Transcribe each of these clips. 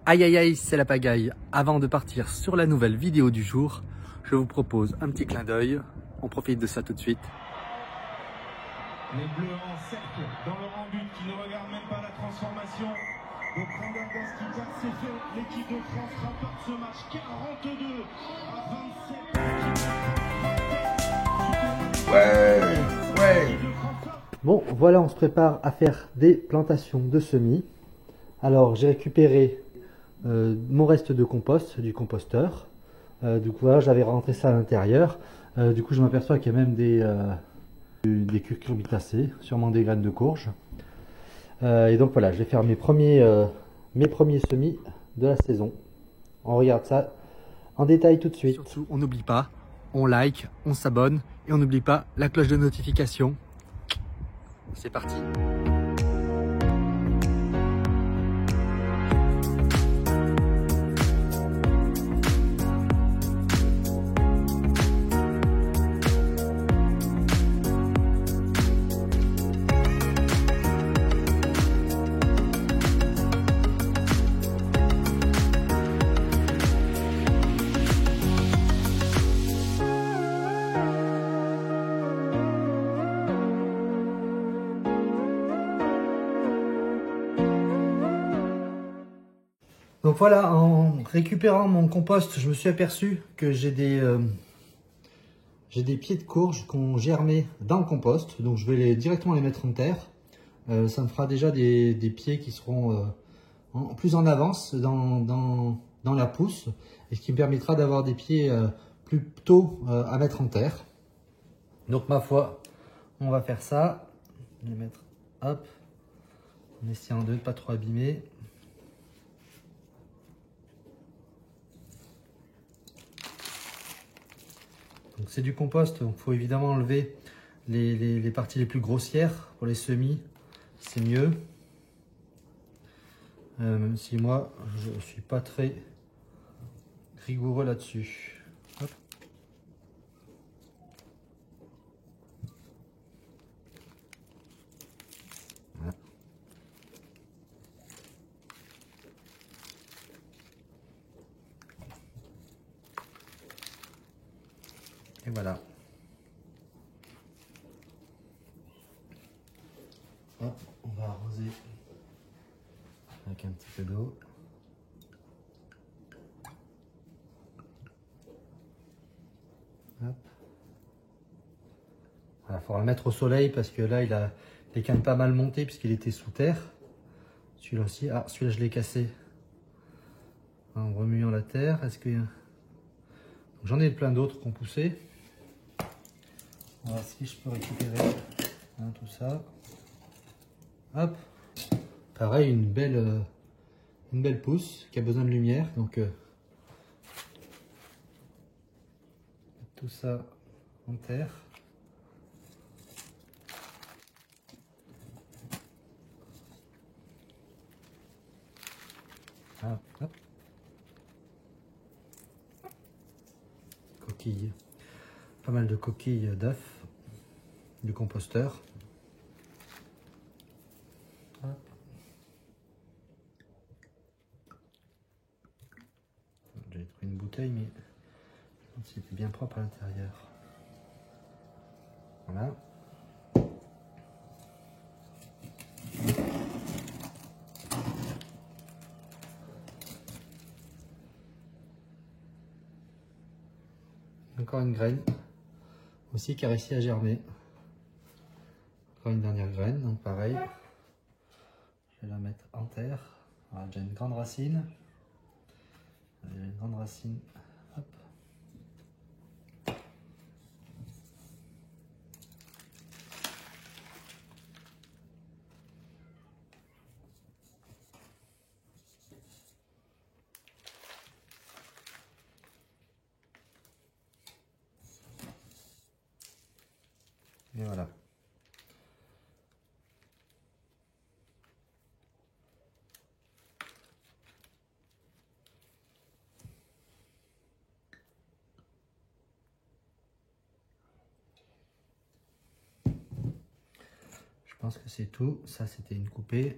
Aïe aïe aïe, c'est la pagaille. Avant de partir sur la nouvelle vidéo du jour, je vous propose un petit clin d'œil. On profite de ça tout de suite. Les Bleus en cercle dans leur but qui ne regarde même pas la transformation. Donc Fernandez qui claque, c'est fait. L'équipe de France remporte ce match 42 à 27. Ouais. Bon, voilà, on se prépare à faire des plantations de semis. Alors, j'ai récupéré mon reste de compost du composteur. Du coup, voilà, j'avais rentré ça à l'intérieur. Du coup, je m'aperçois qu'il y a même des cucurbitacées, sûrement des graines de courge. Et donc voilà, je vais faire mes premiers semis de la saison. On regarde ça en détail tout de suite. Surtout, on n'oublie pas, on like, on s'abonne et on n'oublie pas la cloche de notification. C'est parti. Donc voilà, en récupérant mon compost, je me suis aperçu que j'ai des pieds de courge qui ont germé dans le compost. Donc je vais directement les mettre en terre. Ça me fera déjà des pieds qui seront plus en avance dans la pousse. Et ce qui me permettra d'avoir des pieds plus tôt à mettre en terre. Donc ma foi, on va faire ça. Je vais les mettre, hop, en essayant de ne pas trop abîmer. Donc c'est du compost, donc il faut évidemment enlever les parties les plus grossières pour les semis, c'est mieux. Même si moi je ne suis pas très rigoureux là-dessus. Voilà. Et voilà. Hop, on va arroser avec un petit peu d'eau. Hop. Voilà, il faudra le mettre au soleil parce que là il est quand même pas mal monté puisqu'il était sous terre. Celui-là aussi, ah celui-là je l'ai cassé en remuant la terre. Est-ce que j'en ai plein d'autres qui ont poussé. Voilà, si je peux récupérer tout ça. Hop. Pareil, une belle pousse qui a besoin de lumière. Donc tout ça en terre. Ah, hop. Coquilles. Pas mal de coquilles d'œufs du composteur. Hop. J'ai pris une bouteille, mais c'était bien propre à l'intérieur. Voilà. Encore une graine aussi qui a réussi à germer. Encore une dernière graine, donc pareil. Je vais la mettre en terre. Voilà, j'ai une grande racine. J'ai une grande racine. Hop. Et voilà. Je pense que c'est tout. Ça, c'était une coupée.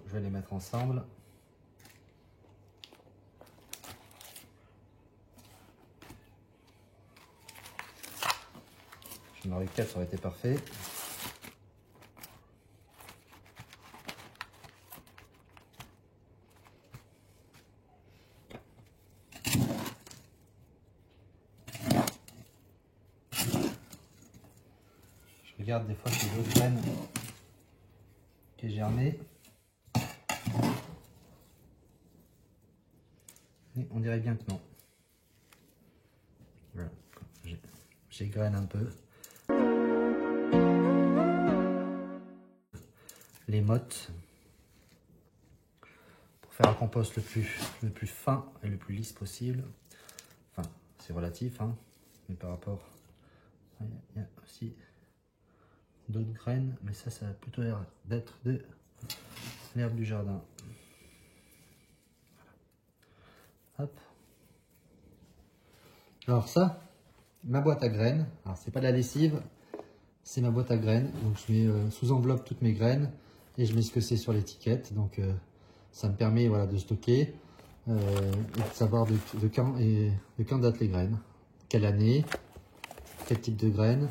je vais les mettre ensemble. J'en aurais 4, ça aurait été parfait. Je regarde des fois si j'ai d'autres graines qui germé. Et on dirait bien que non. Voilà, j'égrène un peu. Les mottes pour faire un compost le plus fin et le plus lisse possible. Enfin, c'est relatif, hein, mais par rapport, il y a aussi d'autres graines, mais ça a plutôt l'air d'être de l'herbe du jardin. Voilà. Hop. Alors ça, ma boîte à graines. Alors c'est pas de la lessive, c'est ma boîte à graines. Donc je mets sous enveloppe toutes mes graines et je mets ce que c'est sur l'étiquette. Donc ça me permet, voilà, de stocker et de savoir de quand datent les graines, quelle année, quel type de graines,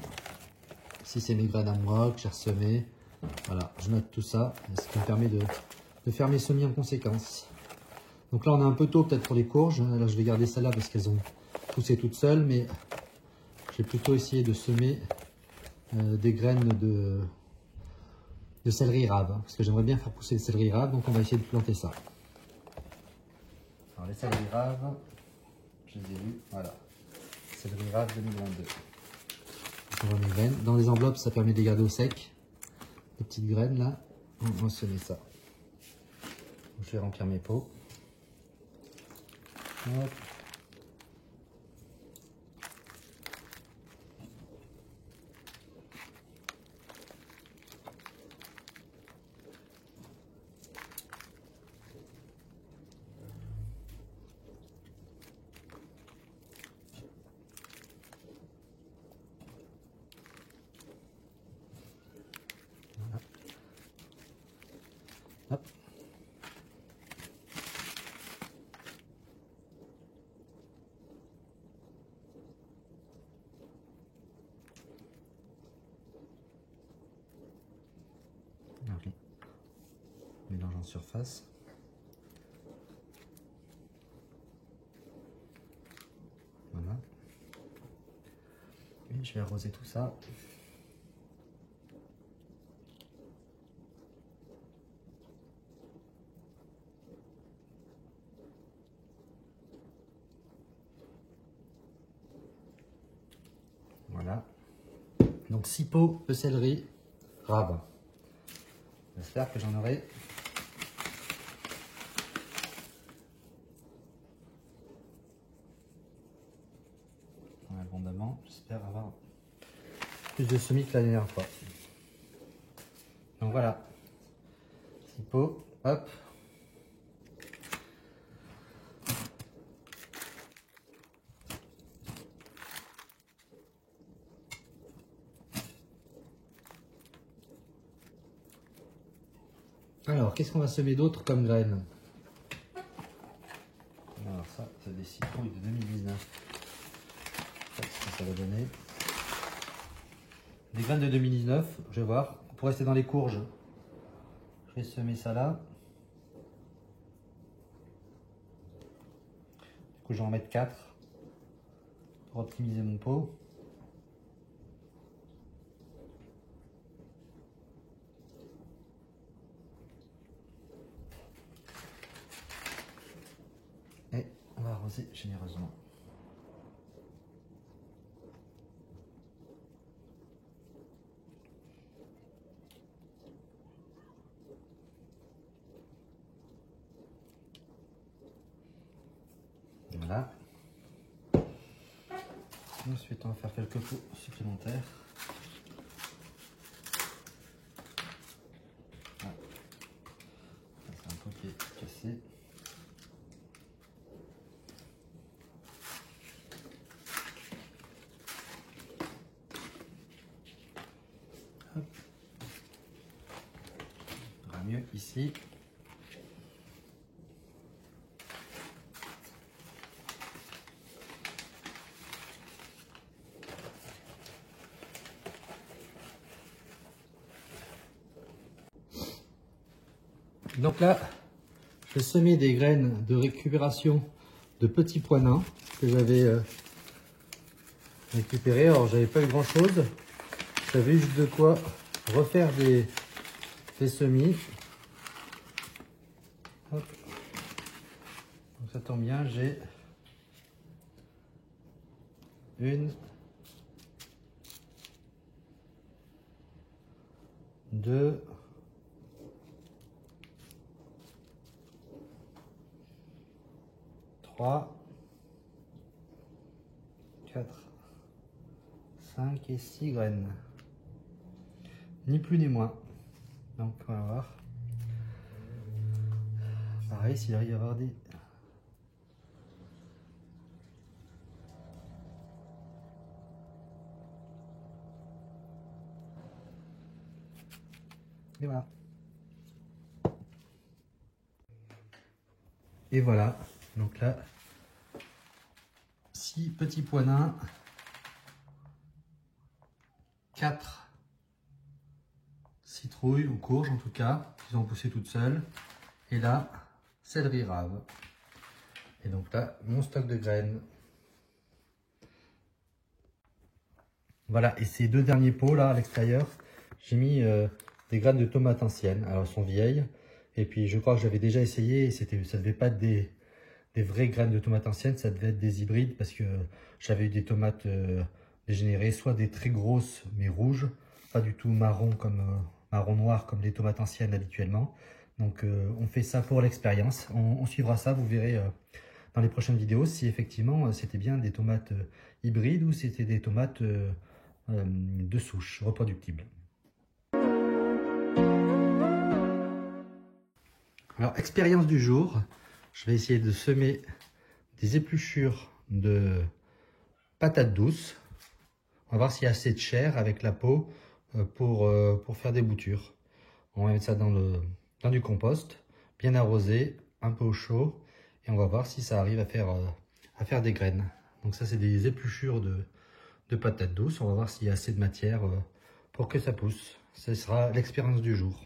si c'est mes graines à moi que j'ai ressemées. Voilà, je note tout ça, ce qui me permet de faire mes semis en conséquence. Donc là on est un peu tôt peut-être pour les courges. Là je vais garder celles-là parce qu'elles ont poussé toutes seules, mais je vais plutôt essayer de semer des graines de céleri rave, parce que j'aimerais bien faire pousser le céleri rave, donc on va essayer de planter ça. Alors les céleri rave, je les ai vus, voilà. Céleri rave 2022. On va mes graines. Dans les enveloppes, ça permet de les garder au sec. Les petites graines là, on va semer ça. Je vais remplir mes pots. Hop. Hop. Okay. Mélange en surface. Voilà. Et je vais arroser tout ça. Voilà. Donc 6 pots de céleri rave. J'espère que j'en aurai abondamment. J'espère avoir plus de semis que la dernière fois. Donc voilà. 6 pots. Hop. Alors, qu'est-ce qu'on va semer d'autre comme graines? Alors ça, c'est des citrouilles de 2019. Qu'est-ce que ça va donner? Des graines de 2019, je vais voir. Pour rester dans les courges, je vais semer ça là. Du coup, je vais en mettre 4 pour optimiser mon pot. Et on va arroser généreusement. Voilà. Ensuite, on va faire quelques pots supplémentaires. Ah. C'est un pot qui est cassé. Hop. Ça ira mieux ici. Donc là, je vais semer des graines de récupération de petits pois nains que j'avais récupérés. Alors j'avais pas eu grand chose, j'avais juste de quoi refaire des semis. Hop. Donc ça tombe bien, j'ai une, deux, trois, 4, 5 et 6 graines. Ni plus ni moins. Donc on va voir. Pareil, s'il arrive à y avoir des... Et voilà. Et voilà. Donc là, 6 petits pois nains. 4 citrouilles ou courges en tout cas, qui ont poussé toutes seules. Et là, céleri rave. Et donc là, mon stock de graines. Voilà, et ces deux derniers pots là à l'extérieur, j'ai mis des graines de tomates anciennes. Alors elles sont vieilles, et puis je crois que j'avais déjà essayé, et ça devait pas être des vraies graines de tomates anciennes, ça devait être des hybrides, parce que j'avais eu des tomates dégénérées, soit des très grosses mais rouges, pas du tout marron comme marron noir comme les tomates anciennes habituellement. Donc on fait ça pour l'expérience, on suivra ça, vous verrez dans les prochaines vidéos si effectivement c'était bien des tomates hybrides ou c'était des tomates de souche reproductibles. Alors, expérience du jour, je vais essayer de semer des épluchures de patates douces. On va voir s'il y a assez de chair avec la peau pour faire des boutures. On va mettre ça dans du compost, bien arrosé, un peu au chaud, et on va voir si ça arrive à faire des graines. Donc ça, c'est des épluchures de patates douces. On va voir s'il y a assez de matière pour que ça pousse. Ce sera l'expérience du jour.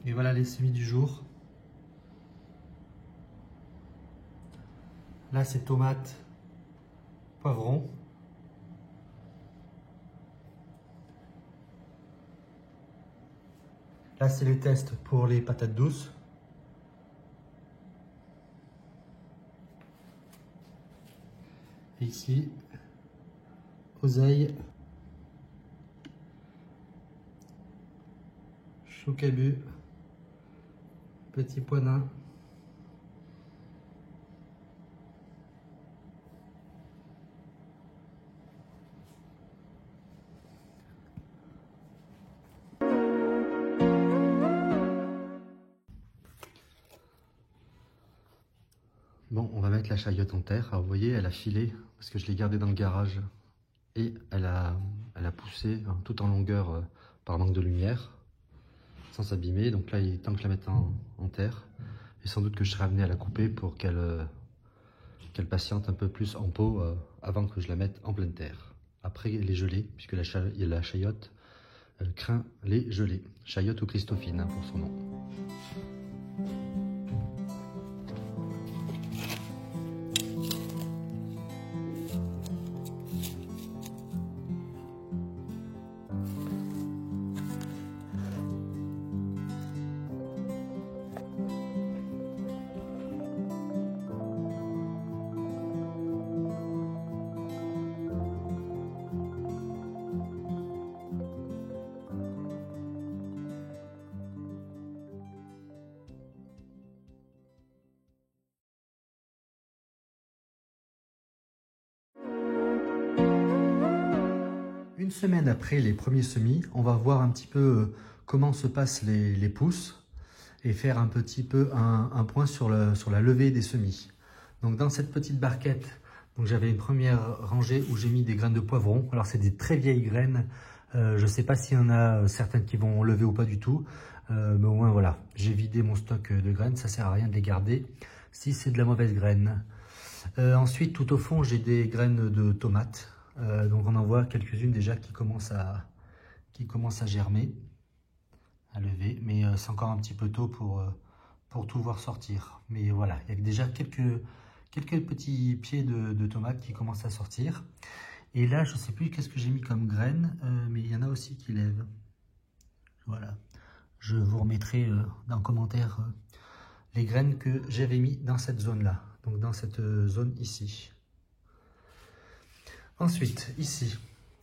Et voilà les semis du jour. Là c'est tomates, poivrons. Là c'est les tests pour les patates douces. Et ici, oseille, chou cabu, petit pois nain. Bon, on va mettre la chayotte en terre. Alors vous voyez, elle a filé parce que je l'ai gardée dans le garage et elle a poussé tout en longueur par manque de lumière sans s'abîmer. Donc là, il est temps que je la mette en terre et sans doute que je serai amené à la couper pour qu'elle patiente un peu plus en pot avant que je la mette en pleine terre. Après les gelées, puisque la chayotte craint les gelées. Chayotte ou Christophine pour son nom. Une semaine après les premiers semis, on va voir un petit peu comment se passent les pousses et faire un petit peu un point sur la levée des semis. Donc dans cette petite barquette, j'avais une première rangée où j'ai mis des graines de poivron. Alors c'est des très vieilles graines, je ne sais pas s'il y en a certaines qui vont lever ou pas du tout, mais au moins voilà, j'ai vidé mon stock de graines, ça sert à rien de les garder si c'est de la mauvaise graine. Ensuite tout au fond j'ai des graines de tomates. Donc on en voit quelques-unes déjà qui commencent à germer, à lever, mais c'est encore un petit peu tôt pour tout voir sortir. Mais voilà, il y a déjà quelques petits pieds de tomates qui commencent à sortir. Et là, je ne sais plus qu'est-ce que j'ai mis comme graines, mais il y en a aussi qui lèvent. Voilà, je vous remettrai dans le commentaire les graines que j'avais mis dans cette zone-là, donc dans cette zone ici. Ensuite, ici,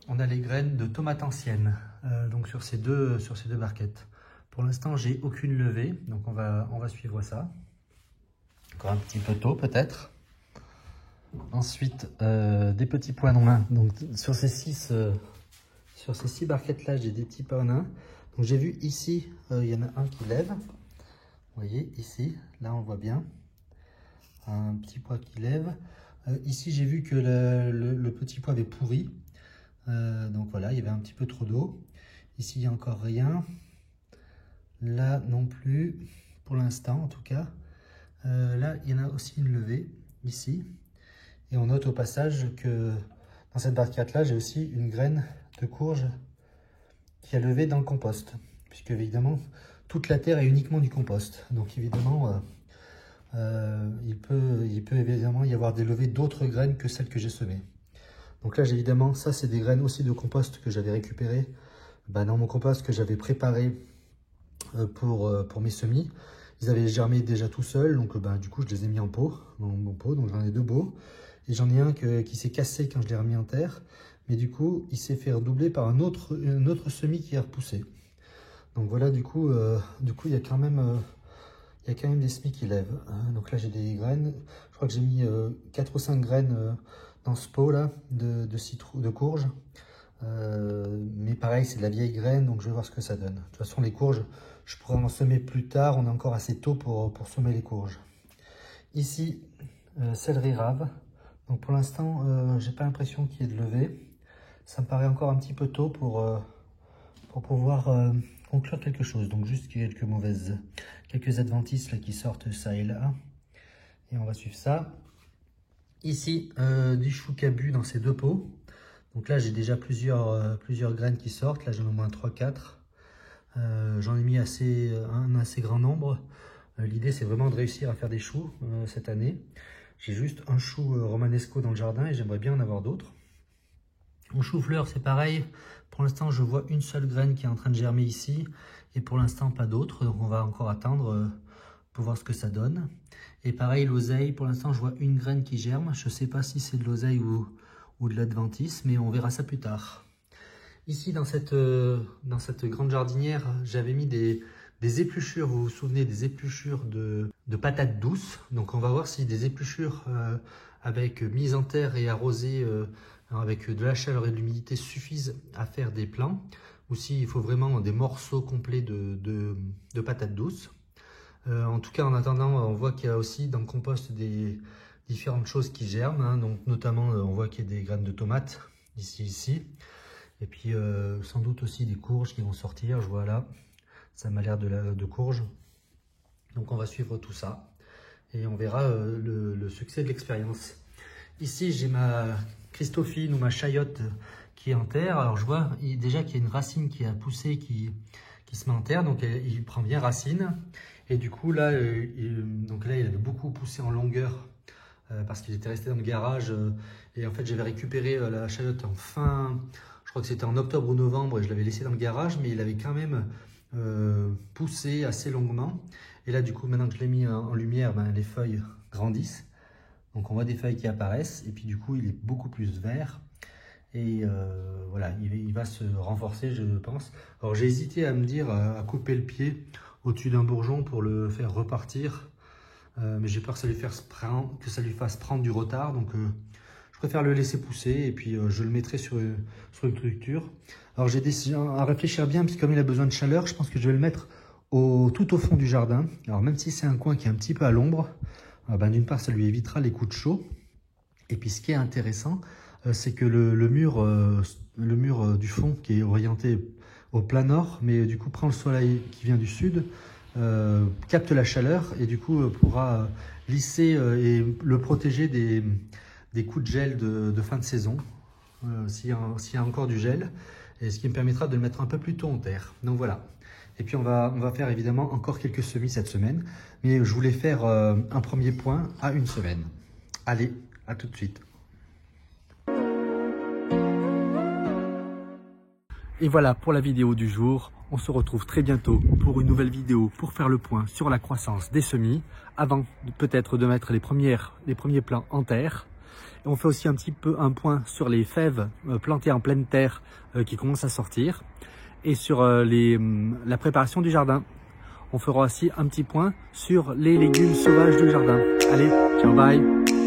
on a les graines de tomates anciennes, donc sur ces deux barquettes. Pour l'instant, j'ai aucune levée, donc on va suivre ça. Encore un petit peu tôt peut-être. Ensuite, des petits pois nains. Donc sur ces six barquettes-là, j'ai des petits pois nains. Donc j'ai vu ici, il y en a un qui lève. Vous voyez, ici, là on voit bien. Un petit pois qui lève. Ici, j'ai vu que le petit pois avait pourri. Donc voilà, il y avait un petit peu trop d'eau. Ici, il n'y a encore rien. Là non plus, pour l'instant en tout cas. Là, il y en a aussi une levée, ici. Et on note au passage que dans cette barquette-là, j'ai aussi une graine de courge qui a levé dans le compost. Puisque évidemment, toute la terre est uniquement du compost. Donc évidemment... il peut évidemment y avoir des levées d'autres graines que celles que j'ai semées. Donc là, évidemment, ça c'est des graines aussi de compost que j'avais récupérées dans mon compost que j'avais préparé pour mes semis. Ils avaient germé déjà tout seuls, donc du coup je les ai mis en pot, dans mon pot, donc j'en ai deux beaux. Et j'en ai un qui s'est cassé quand je l'ai remis en terre, mais du coup il s'est fait redoubler par un autre semis qui a repoussé. Donc voilà, du coup il y a quand même... il y a quand même des semis qui lèvent. Donc là, j'ai des graines. Je crois que j'ai mis 4 ou 5 graines dans ce pot-là de courge. Mais pareil, c'est de la vieille graine, donc je vais voir ce que ça donne. De toute façon, les courges, je pourrais en semer plus tard. On est encore assez tôt pour semer les courges. Ici, céleri rave. Donc pour l'instant, j'ai pas l'impression qu'il y ait de levée. Ça me paraît encore un petit peu tôt pour pouvoir... conclure quelque chose. Donc juste quelques adventices là, qui sortent ça et là, et on va suivre ça. Ici du chou cabu dans ces deux pots. Donc là j'ai déjà plusieurs graines qui sortent. Là j'en ai au moins 3-4. J'en ai mis un assez grand nombre. L'idée, c'est vraiment de réussir à faire des choux cette année. J'ai juste un chou romanesco dans le jardin et j'aimerais bien en avoir d'autres. Mon chou-fleur, c'est pareil. Pour l'instant, je vois une seule graine qui est en train de germer ici. Et pour l'instant, pas d'autres. Donc, on va encore attendre pour voir ce que ça donne. Et pareil, l'oseille. Pour l'instant, je vois une graine qui germe. Je ne sais pas si c'est de l'oseille ou de l'adventice, mais on verra ça plus tard. Ici, dans cette grande jardinière, j'avais mis des épluchures. Vous vous souvenez des épluchures de patates douces. Donc, on va voir si des épluchures avec mise en terre et arrosées avec de la chaleur et de l'humidité suffisent à faire des plants, ou s'il faut vraiment des morceaux complets de patates douces. En tout cas, en attendant, on voit qu'il y a aussi dans le compost des différentes choses qui germent, hein. Donc, notamment, on voit qu'il y a des graines de tomates ici. Et puis, sans doute aussi des courges qui vont sortir. Je vois là, ça m'a l'air de courges. Donc, on va suivre tout ça et on verra le succès de l'expérience. Ici, j'ai ma Christophine ou ma chayotte qui est en terre. Alors, je vois déjà qu'il y a une racine qui a poussé, qui se met en terre. Donc, il prend bien racine. Et du coup, là, il avait beaucoup poussé en longueur parce qu'il était resté dans le garage. Et en fait, j'avais récupéré la chayotte je crois que c'était en octobre ou novembre, et je l'avais laissé dans le garage, mais il avait quand même poussé assez longuement. Et là, du coup, maintenant que je l'ai mis en lumière, les feuilles grandissent. Donc, on voit des feuilles qui apparaissent. Et puis, du coup, il est beaucoup plus vert. Et voilà, il va se renforcer, je pense. Alors, j'ai hésité à me dire à couper le pied au-dessus d'un bourgeon pour le faire repartir. Mais j'ai peur que ça lui fasse prendre du retard. Donc, je préfère le laisser pousser et puis je le mettrai sur une structure. Alors, j'ai décidé à réfléchir bien, parce que comme il a besoin de chaleur, je pense que je vais le mettre tout au fond du jardin. Alors, même si c'est un coin qui est un petit peu à l'ombre, d'une part, ça lui évitera les coups de chaud. Et puis, ce qui est intéressant, c'est que le mur du fond, qui est orienté au plein nord, mais du coup prend le soleil qui vient du sud, capte la chaleur et du coup pourra lisser et le protéger des coups de gel de fin de saison, s'il y a encore du gel, et ce qui me permettra de le mettre un peu plus tôt en terre. Donc voilà. Et puis on va faire évidemment encore quelques semis cette semaine, mais je voulais faire un premier point à une semaine. Allez, à tout de suite. Et voilà pour la vidéo du jour. On se retrouve très bientôt pour une nouvelle vidéo pour faire le point sur la croissance des semis, avant peut-être de mettre les premiers plants en terre. Et on fait aussi un petit peu un point sur les fèves plantées en pleine terre qui commencent à sortir, et sur la préparation du jardin. On fera aussi un petit point sur les légumes sauvages du jardin. Allez, ciao, bye!